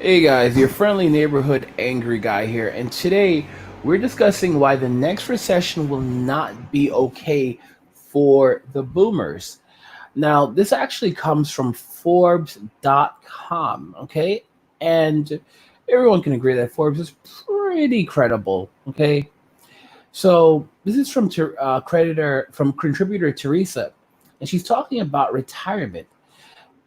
Hey guys, your friendly neighborhood angry guy here, and today we're discussing why the next recession will not be okay for the boomers. Now, this actually comes from Forbes.com, okay? And everyone can agree that Forbes is pretty credible, okay? So, this is from contributor Teresa, and she's talking about retirement.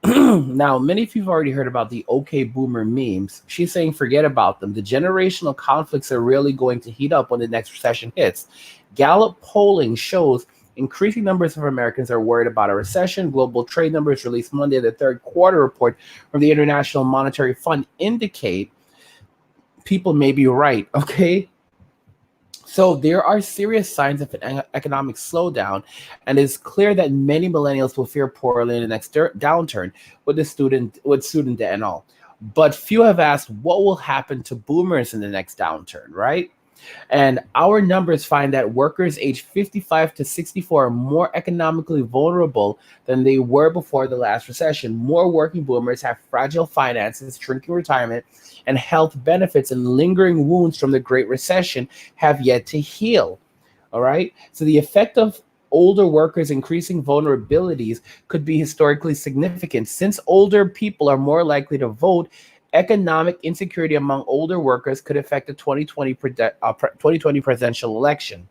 Now, many of you have already heard about the OK Boomer memes. She's saying forget about them. The generational conflicts are really going to heat up when the next recession hits. Gallup polling shows increasing numbers of Americans are worried about a recession. Global trade numbers released Monday, the third quarter report from the International Monetary Fund indicate people may be right. Okay. So there are serious signs of an economic slowdown, and it's clear that many millennials will fare poorly in the next downturn with student debt and all. But few have asked what will happen to boomers in the next downturn, right? And our numbers find that workers aged 55 to 64 are more economically vulnerable than they were before the last recession. More working boomers have fragile finances, shrinking retirement, and health benefits, and lingering wounds from the Great Recession have yet to heal. All right. So the effect of older workers increasing vulnerabilities could be historically significant. Since older people are more likely to vote, economic insecurity among older workers could affect the 2020 presidential election.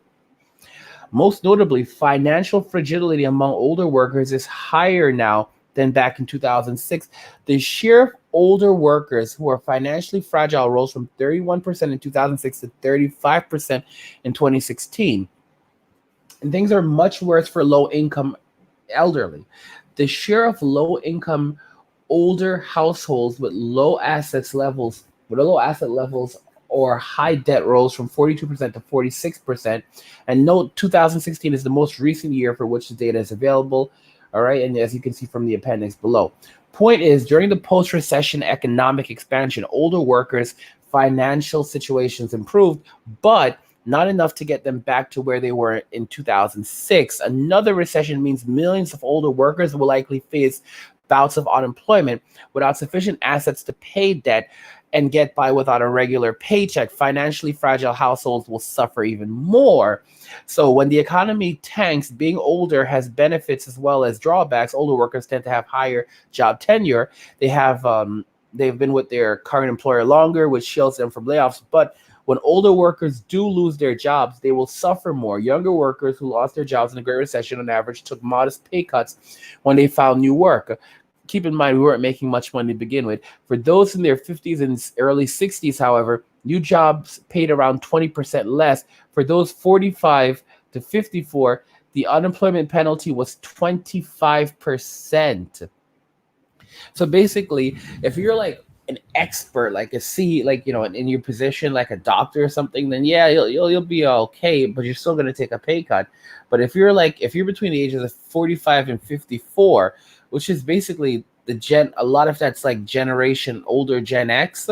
Most notably, financial fragility among older workers is higher now than back in 2006. The share of older workers who are financially fragile rose from 31% in 2006 to 35% in 2016. And things are much worse for low income elderly. The share of low income older households with low asset levels or high debt rose from 42% to 46%. And note 2016 is the most recent year for which the data is available. All right. And as you can see from the appendix below, point is during the post recession economic expansion, older workers' financial situations improved, but not enough to get them back to where they were in 2006. Another recession means millions of older workers will likely face bouts of unemployment without sufficient assets to pay debt and get by without a regular paycheck. Financially fragile households will suffer even more. So when the economy tanks, being older has benefits as well as drawbacks. Older workers tend to have higher job tenure. They've been with their current employer longer, which shields them from layoffs. But when older workers do lose their jobs, they will suffer more. Younger workers who lost their jobs in the Great Recession on average took modest pay cuts when they found new work. Keep in mind, we weren't making much money to begin with. For those in their 50s and early 60s, however, new jobs paid around 20% less. For those 45 to 54, the unemployment penalty was 25%. So basically, if you're like an expert, like a C, like in your position, like a doctor or something, then yeah, you'll be okay, but you're still gonna take a pay cut. But if you're between the ages of 45 and 54, which is basically a lot of that's like generation older Gen X,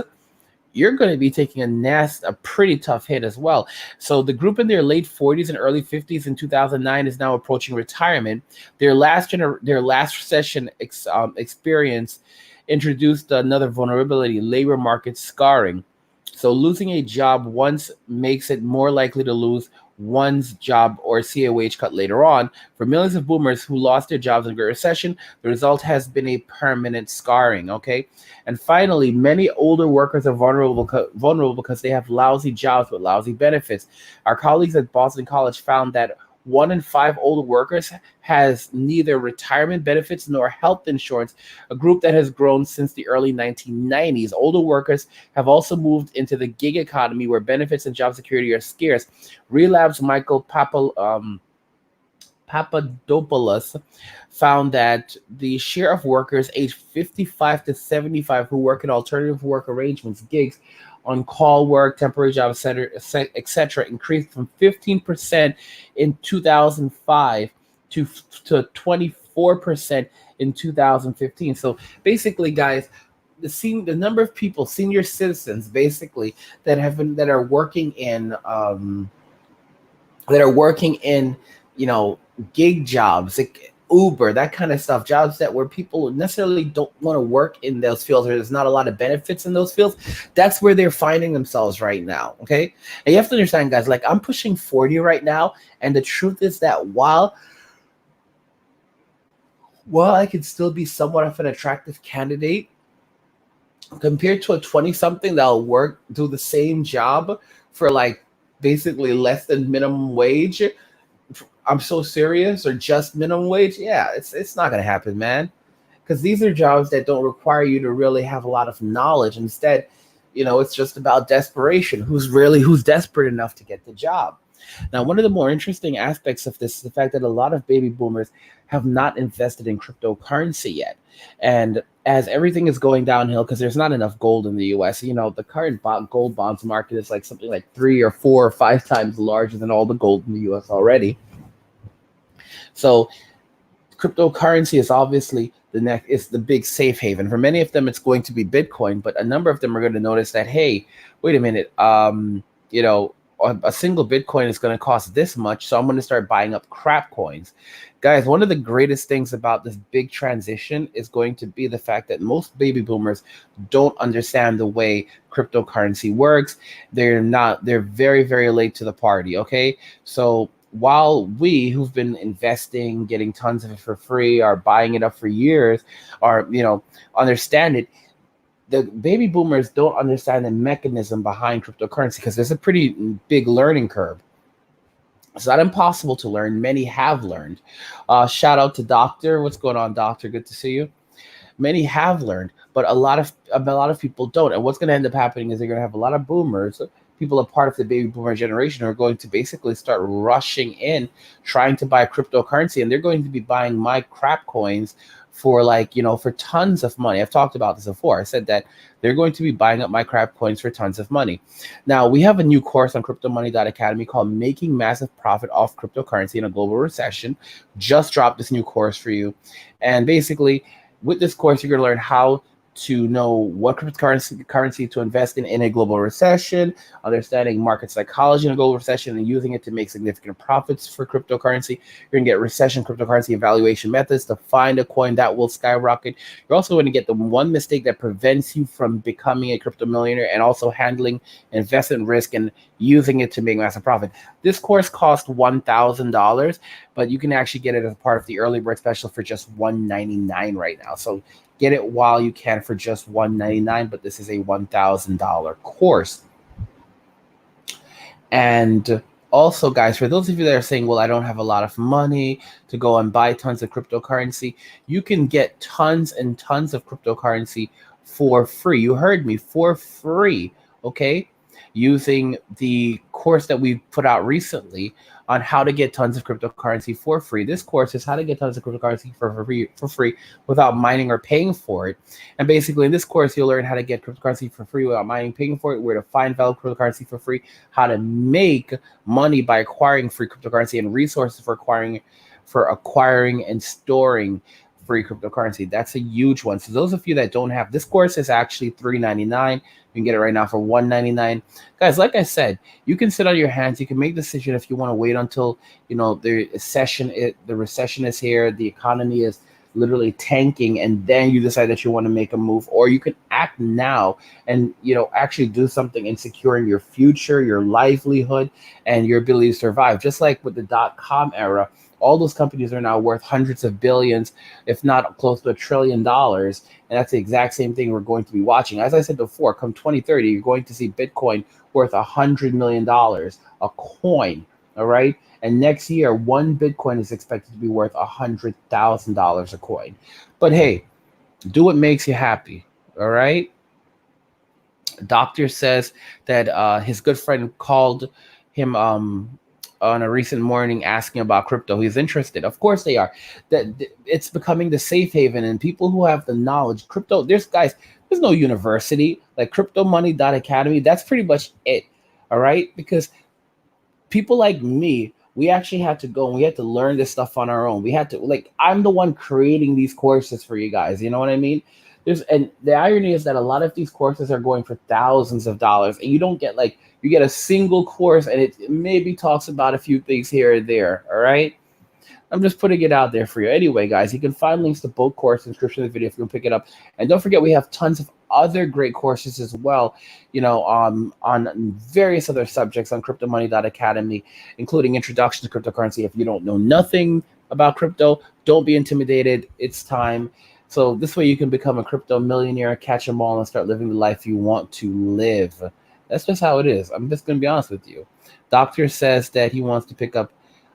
you're going to be taking a pretty tough hit as well. So the group in their late 40s and early 50s in 2009 is now approaching retirement. Their last recession experience introduced another vulnerability: labor market scarring. So losing a job once makes it more likely to lose one's job or see a wage cut later on. For millions of boomers who lost their jobs in the Great Recession, the result has been a permanent scarring. Okay. And finally, many older workers are vulnerable because they have lousy jobs with lousy benefits. Our colleagues at Boston College found that 1 in 5 older workers has neither retirement benefits nor health insurance, a group that has grown since the early 1990s. Older workers have also moved into the gig economy where benefits and job security are scarce. Relabs Michael Papadopoulos found that the share of workers aged 55 to 75 who work in alternative work arrangements, gigs, on call work, temporary job, etc., increased from 15% in 2005 to 24% in 2015. So basically, guys, the number of people, senior citizens, basically that are working in you know gig jobs, like Uber, that kind of stuff, jobs that where people necessarily don't want to work in those fields, or there's not a lot of benefits in those fields. That's where they're finding themselves right now. Okay. And you have to understand, guys, like I'm pushing 40 right now. And the truth is that while I can still be somewhat of an attractive candidate compared to a 20 something that'll do the same job for like basically less than minimum wage. I'm so serious, or just minimum wage. Yeah, it's not gonna happen, man. Because these are jobs that don't require you to really have a lot of knowledge. Instead, it's just about desperation. Who's desperate enough to get the job? Now, one of the more interesting aspects of this is the fact that a lot of baby boomers have not invested in cryptocurrency yet. And as everything is going downhill, because there's not enough gold in the US, the current gold bonds market is like something like 3 or 4 or 5 times larger than all the gold in the US already. So cryptocurrency is obviously the big safe haven. For many of them, it's going to be Bitcoin, but a number of them are going to notice that, hey, wait a minute, a single Bitcoin is going to cost this much, so I'm going to start buying up crap coins. Guys, one of the greatest things about this big transition is going to be the fact that most baby boomers don't understand the way cryptocurrency works. They're very, very late to the party, okay? So while we who've been investing, getting tons of it for free, are buying it up for years, or understand it, the baby boomers don't understand the mechanism behind cryptocurrency because there's a pretty big learning curve. It's not impossible to learn. Many have learned. Shout out to Doctor. What's going on, Doctor? Good to see you. Many have learned, but a lot of people don't. And what's going to end up happening is they're going to have a lot of boomers, people a part of the baby boomer generation, who are going to basically start rushing in, trying to buy cryptocurrency, and they're going to be buying my crap coins for for tons of money. I've talked about this before. I said that they're going to be buying up my crap coins for tons of money. Now, we have a new course on cryptomoney.academy called Making Massive Profit Off Cryptocurrency in a Global Recession. Just dropped this new course for you. And basically, with this course, you're going to learn how to know what cryptocurrency to invest in a global recession, understanding market psychology in a global recession, and using it to make significant profits for cryptocurrency. You're going to get recession cryptocurrency evaluation methods to find a coin that will skyrocket. You're also going to get the one mistake that prevents you from becoming a crypto millionaire, and also handling investment risk and using it to make massive profit. This course costs $1,000, but you can actually get it as part of the early bird special for just $199 right now. So get it while you can for just $199, but this is a $1,000 course. And also, guys, for those of you that are saying, well, I don't have a lot of money to go and buy tons of cryptocurrency, you can get tons and tons of cryptocurrency for free. You heard me, for free, okay? Using the course that we put out recently on how to get tons of cryptocurrency for free. This course is how to get tons of cryptocurrency for free without mining or paying for it. And basically in this course, you'll learn how to get cryptocurrency for free without mining, paying for it, where to find valuable cryptocurrency for free, how to make money by acquiring free cryptocurrency, and resources for acquiring and storing free cryptocurrency. That's a huge one. So those of you that don't have this course, is actually $399. You can get it right now for $199. Guys, like I said, you can sit on your hands. You can make the decision if you want to wait until the recession is here, the economy is literally tanking, and then you decide that you want to make a move, or you can act now and actually do something in securing your future, your livelihood, and your ability to survive. Just like with the .com era, all those companies are now worth hundreds of billions, if not close to $1 trillion. And that's the exact same thing we're going to be watching. As I said before, come 2030, you're going to see Bitcoin worth $100 million a coin. All right. And next year, one Bitcoin is expected to be worth $100,000 a coin. But hey, do what makes you happy. All right. Doctor says that his good friend called him on a recent morning asking about crypto. He's interested. Of course they are. That it's becoming the safe haven, and people who have the knowledge, crypto, there's no university like cryptomoney.academy. That's pretty much it. All right. Because people like me, we actually had to go and we had to learn this stuff on our own. We had to, I'm the one creating these courses for you guys. You know what I mean? And the irony is that a lot of these courses are going for thousands of dollars, and you don't get you get a single course and it maybe talks about a few things here or there. All right. I'm just putting it out there for you. Anyway, guys, you can find links to both courses in the description of the video if you can pick it up. And don't forget, we have tons of other great courses as well, on various other subjects on cryptomoney.academy, including introduction to cryptocurrency. If you don't know nothing about crypto, don't be intimidated. It's time. So this way you can become a crypto millionaire, catch them all, and start living the life you want to live. That's just how it is. I'm just going to be honest with you. Doctor says that he wants to pick up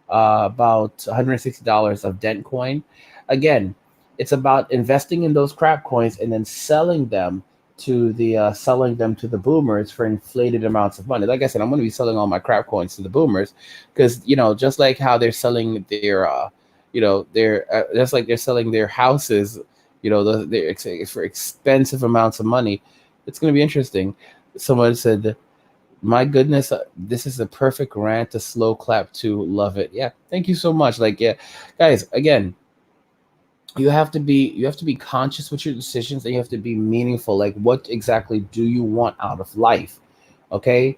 about $160 of Dent coin. Again, it's about investing in those crap coins and then selling them to the boomers for inflated amounts of money. Like I said, I'm going to be selling all my crap coins to the boomers because just like how they're selling just like they're selling their houses, for expensive amounts of money. It's going to be interesting. Someone said, my goodness, this is a perfect rant to slow clap to. Love it. Yeah, thank you so much. Like, yeah, guys, again, you have to be conscious with your decisions, and you have to be meaningful. Like, what exactly do you want out of life? Okay,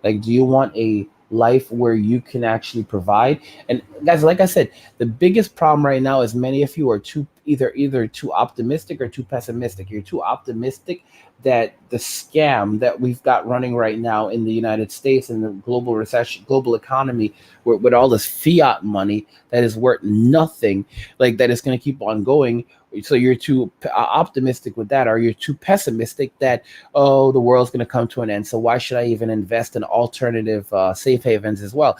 like, do you want a life where you can actually provide? And guys, like I said, the biggest problem right now is many of you are either too optimistic or too pessimistic. You're too optimistic that the scam that we've got running right now in the United States and the global recession, global economy, with all this fiat money that is worth nothing, like that is going to keep on going. So you're too optimistic with that, or you're too pessimistic that, oh, the world's going to come to an end, so why should I even invest in alternative safe havens as well?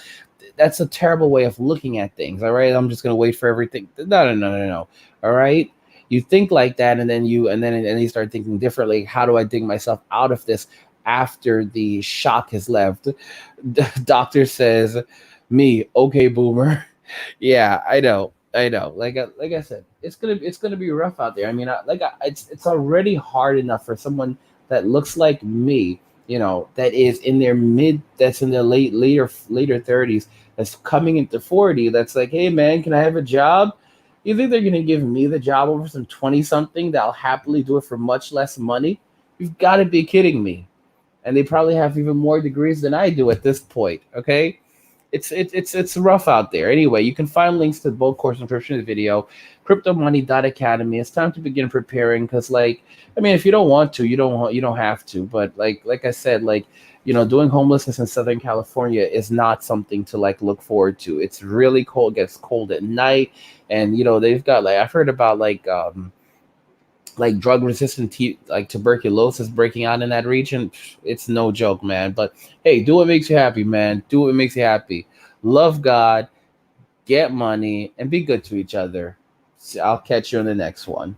That's a terrible way of looking at things. All right, I'm just going to wait for everything. No. All right, you think like that, and then you start thinking differently. How do I dig myself out of this after the shock has left? Doctor says, me, okay, boomer. Yeah, I know. Like I said, it's gonna be rough out there. I mean, it's already hard enough for someone that looks like me, that is in their that's in their later 30s, that's coming into 40. That's like, hey man, can I have a job? You think they're gonna give me the job over some 20 something that'll happily do it for much less money? You've got to be kidding me. And they probably have even more degrees than I do at this point. Okay, it's rough out there. Anyway, you can find links to both course description of the video, cryptomoney.academy. It's time to begin preparing because, like, I mean, if you don't want to, you don't have to. But like I said, like, doing homelessness in Southern California is not something to like look forward to. It's really cold, gets cold at night, and they've got, like, I've heard about like drug resistant like tuberculosis breaking out in that region. It's no joke, man. But hey, do what makes you happy, man. Do what makes you happy. Love God, get money, and be good to each other. I'll catch you on the next one.